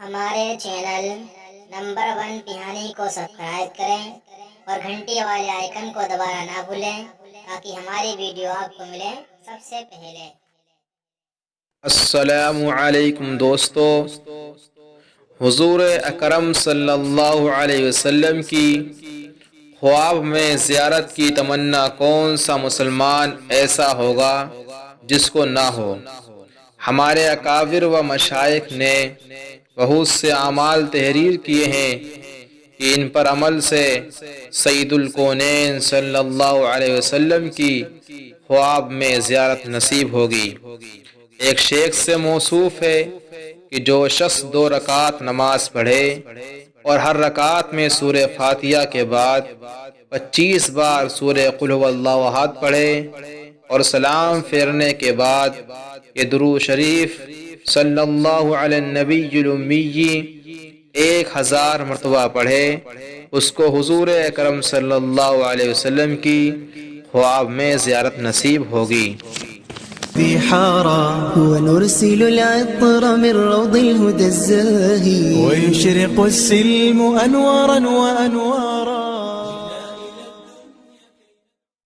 ہمارے channel number 1 پیہانی کو subscribe کریں اور گھنٹی والے آئیکن کو دبانا نہ بھولیں تاکہ ہماری ویڈیو آپ کو ملے سب سے پہلے۔ السلام علیکم دوستو، حضور اکرم صلی اللہ علیہ وسلم کی خواب میں زیارت کی تمنا کون سا مسلمان ایسا ہوگا جس کو نہ ہو۔ ہمارے اکابر و مشائخ نے بہت سے اعمال تحریر کیے ہیں کہ ان پر عمل سے سید الکونین صلی اللہ علیہ وسلم کی خواب میں زیارت نصیب ہوگی۔ ایک شیخ سے موصوف ہے کہ جو شخص 2 رکعت نماز پڑھے اور ہر رکعت میں سورہ فاتحہ کے بعد 25 بار سورہ قل هو اللہ احد پڑھے اور سلام پھیرنے کے بعد یہ درود شریف صلی اللہ علی النبی الامی 1000 مرتبہ پڑھے، اس کو حضور اکرم صلی اللہ علیہ وسلم کی خواب میں زیارت نصیب ہوگی۔ بحارا ونرسل العطر من روض الهدى الزاهي ويشرق السلم أنوارا وأنوارا